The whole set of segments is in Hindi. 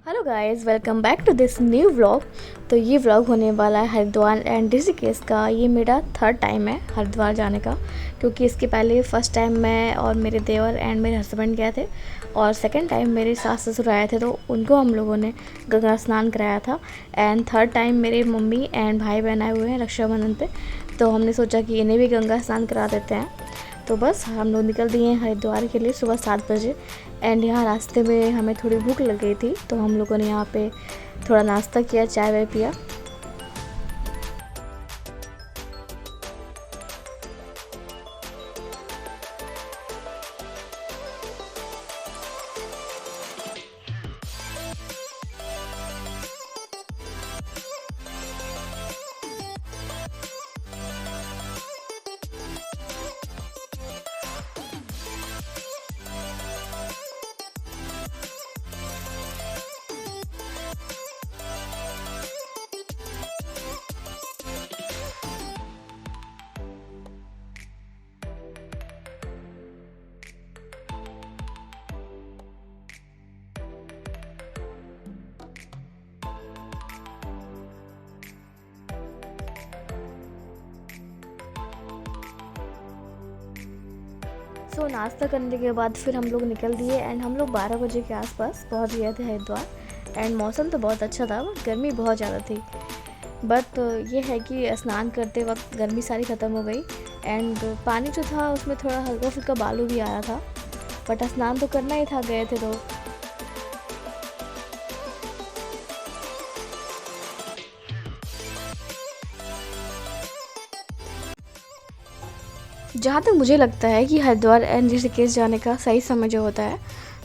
Hello guys, welcome back to this new vlog. तो ये व्लॉग होने वाला है हरिद्वार एंड ऋषिकेश का। ये मेरा थर्ड टाइम है हरिद्वार जाने का, क्योंकि इसके पहले फर्स्ट टाइम मैं और मेरे देवर एंड मेरे हस्बैंड गए थे, और सेकंड टाइम मेरे सास ससुर आए थे, तो उनको हम लोगों ने गंगा स्नान कराया था। एंड थर्ड टाइम मेरे मम्मी एंड भाई बहन आए हुए हैं रक्षाबंधन पे, तो हमने सोचा कि इन्हें भी गंगा स्नान करा देते हैं। तो बस हम लोग निकल दिए हैं हरिद्वार के लिए सुबह 7 बजे। एंड यहाँ रास्ते में हमें थोड़ी भूख लग गई थी, तो हम लोगों ने यहाँ पे थोड़ा नाश्ता किया, चाय वाय पिया। सो नाश्ता करने के बाद फिर हम लोग निकल दिए, एंड हम लोग 12 बजे के आसपास पहुंच गए थे हरिद्वार। एंड मौसम तो बहुत अच्छा था, बट गर्मी बहुत ज़्यादा थी। बट ये है कि स्नान करते वक्त गर्मी सारी ख़त्म हो गई। एंड पानी जो था उसमें थोड़ा हल्का फुल्का बालू भी आया था, बट स्नान तो करना ही था, गए थे तो। जहाँ तक मुझे लगता है कि हरिद्वार एंड ऋषिकेश जाने का सही समय जो होता है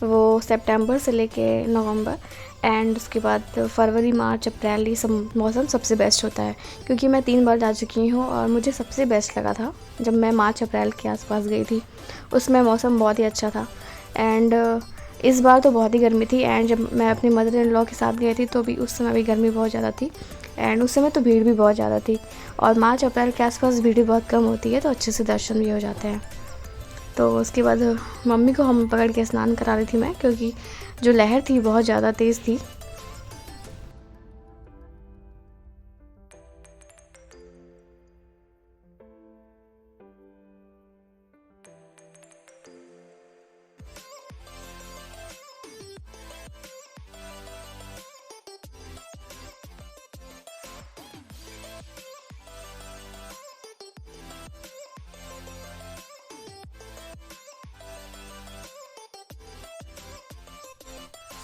वो सितंबर से लेके नवंबर, एंड उसके बाद फरवरी मार्च अप्रैल, ये सब मौसम सबसे बेस्ट होता है। क्योंकि मैं 3 बार जा चुकी हूँ और मुझे सबसे बेस्ट लगा था जब मैं मार्च अप्रैल के आसपास गई थी। उसमें मौसम बहुत ही अच्छा था। एंड इस बार तो बहुत ही गर्मी थी। एंड जब मैं अपनी मदर इन लॉ के साथ गई थी तो भी उस समय भी गर्मी बहुत ज़्यादा थी, एंड उस समय तो भीड़ भी बहुत ज़्यादा थी। और मार्च अप्रैल के आसपास भीड़ भी बहुत कम होती है, तो अच्छे से दर्शन भी हो जाते हैं। तो उसके बाद मम्मी को हम पकड़ के स्नान करा रही थी मैं, क्योंकि जो लहर थी बहुत ज़्यादा तेज़ थी।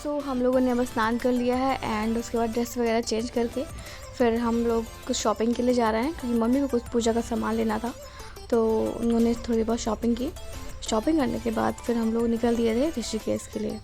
सो हम लोगों ने अब स्नान कर लिया है, एंड उसके बाद ड्रेस वगैरह चेंज करके फिर हम लोग कुछ शॉपिंग के लिए जा रहे हैं, क्योंकि मम्मी को कुछ पूजा का सामान लेना था, तो उन्होंने थोड़ी बहुत शॉपिंग की। शॉपिंग करने के बाद फिर हम लोग निकल दिए थे ऋषिकेश के लिए।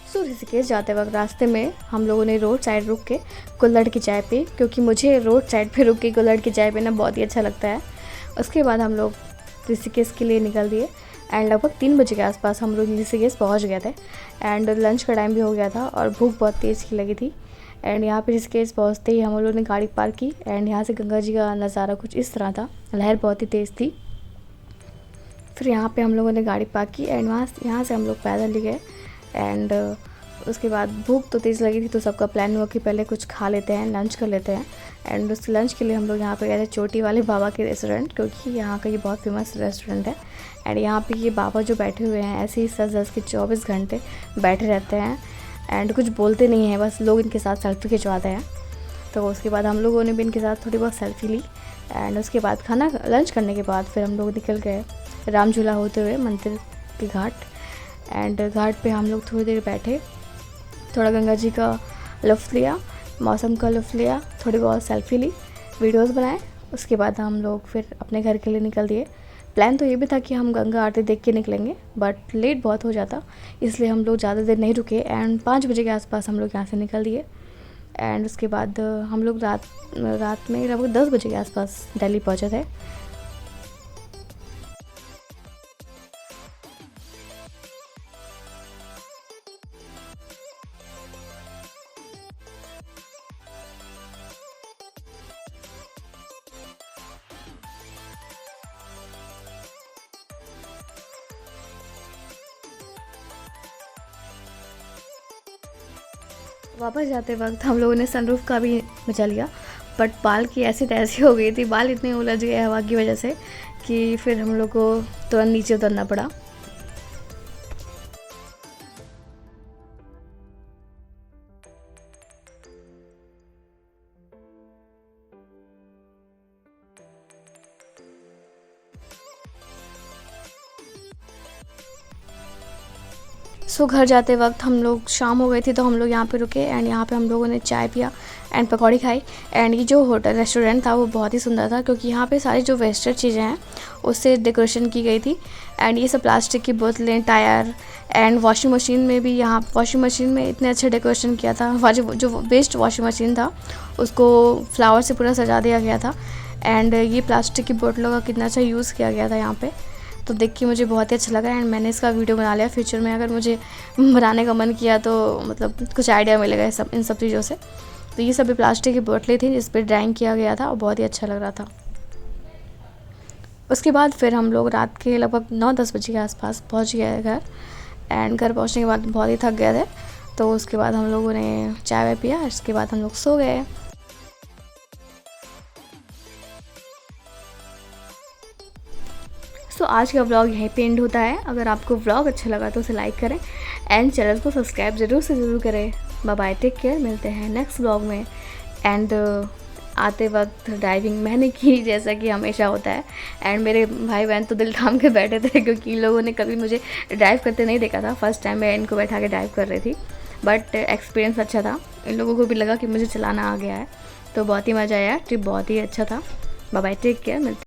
सो ऋषिकेश जाते वक्त रास्ते में हम लोगों ने रोड साइड रुक के कुल्हड़ की चाय पी, क्योंकि मुझे रोड साइड पे रुक के कुल्हड़ की चाय पीना बहुत ही अच्छा लगता है। उसके बाद हम लोग ऋषिकेश के लिए निकल दिए, एंड लगभग 3 बजे के आसपास हम लोग ऋषिकेश पहुंच गए थे। एंड लंच का टाइम भी हो गया था और भूख बहुत तेज़ की लगी थी। एंड यहाँ पे ऋषिकेश पहुँचते ही हम लोग ने गाड़ी पार्क की, एंड यहाँ से गंगा जी का नज़ारा कुछ इस तरह था। लहर बहुत ही तेज़ थी। फिर यहाँ पे हम लोगों ने गाड़ी पार्क की, एंड यहाँ से हम लोग पैदल ही गए। एंड उसके बाद भूख तो तेज़ लगी थी, तो सबका प्लान हुआ कि पहले कुछ खा लेते हैं, लंच कर लेते हैं। एंड उस लंच के लिए हम लोग यहाँ पे गए थे चोटी वाले बाबा के रेस्टोरेंट, क्योंकि यहाँ का ये बहुत फेमस रेस्टोरेंट है। एंड यहाँ पे ये बाबा जो बैठे हुए हैं ऐसे ही सज धज के 24 घंटे बैठे रहते हैं, एंड कुछ बोलते नहीं हैं, बस लोग इनके साथ सेल्फी खिंचवाते हैं। तो उसके बाद हम लोगों ने भी इनके साथ थोड़ी बहुत सेल्फी ली। एंड उसके बाद खाना लंच करने के बाद फिर हम लोग निकल गए राम झूला होते हुए मंदिर के घाट। एंड घाट पे हम लोग थोड़ी देर बैठे, थोड़ा गंगा जी का लुत्फ़ लिया, मौसम का लुत्फ़ लिया, थोड़ी बहुत सेल्फी ली। वीडियोस बनाए। उसके बाद हम लोग फिर अपने घर के लिए निकल दिए। प्लान तो ये भी था कि हम गंगा आरती देख के निकलेंगे, बट लेट बहुत हो जाता, इसलिए हम लोग ज़्यादा देर नहीं रुके एंड 5 बजे के आसपास हम लोग यहाँ से निकल दिए। एंड उसके बाद हम लोग रात में लगभग 10 बजे के आसपास दिल्ली पहुँचे थे। वापस जाते वक्त हम लोगों ने सनरूफ का भी मजा लिया, बट बाल की ऐसी तैसी हो गई थी, बाल इतने उलझ गए हवा की वजह से कि फिर हम लोग को तुरंत नीचे उतरना पड़ा। सो घर जाते वक्त हम लोग शाम हो गई थी, तो हम लोग यहाँ पे रुके एंड यहाँ पे हम लोगों ने चाय पिया एंड पकौड़ी खाई। एंड ये जो होटल रेस्टोरेंट था वो बहुत ही सुंदर था, क्योंकि यहाँ पे सारी जो वेस्टर्न चीज़ें हैं उससे डेकोरेशन की गई थी। एंड ये सब प्लास्टिक की बोतलें, टायर एंड वॉशिंग मशीन में भी, यहाँ वॉशिंग मशीन में इतने अच्छे डेकोरेशन किया था। जो वेस्ट वॉशिंग मशीन था उसको फ्लावर से पूरा सजा दिया गया था। एंड ये प्लास्टिक की बोतलों का कितना अच्छा यूज़ किया गया था यहाँ पे, तो देख के मुझे बहुत ही अच्छा लगा। एंड मैंने इसका वीडियो बना लिया। फ्यूचर में अगर मुझे बनाने का मन किया तो मतलब कुछ आइडिया मिलेगा इन सब चीज़ों से। तो ये सभी प्लास्टिक की बोतलें थी जिस पर ड्राइंग किया गया था और बहुत ही अच्छा लग रहा था। उसके बाद फिर हम लोग रात के लगभग 9-10 बजे के आसपास पहुंच गए घर। एंड घर पहुंचने के बाद बहुत ही थक गए थे, तो उसके बाद हम लोगों ने चाय वाय पिया। उसके बाद हम लोग सो गए। तो आज का व्लॉग यहीं पे एंड होता है। अगर आपको व्लॉग अच्छा लगा तो उसे लाइक करें एंड चैनल को सब्सक्राइब ज़रूर से ज़रूर करें। बाय बाय, टेक केयर, मिलते हैं नेक्स्ट व्लॉग में। एंड आते वक्त ड्राइविंग मैंने की, जैसा कि हमेशा होता है। एंड मेरे भाई बहन तो दिल थाम के बैठे थे, क्योंकि इन लोगों ने कभी मुझे ड्राइव करते नहीं देखा था। फर्स्ट टाइम मैं इनको बैठा के ड्राइव कर रही थी, बट एक्सपीरियंस अच्छा था। इन लोगों को भी लगा कि मुझे चलाना आ गया है, तो बहुत ही मज़ा आया। ट्रिप बहुत ही अच्छा था। बाय बाय, टेक केयर, मिलते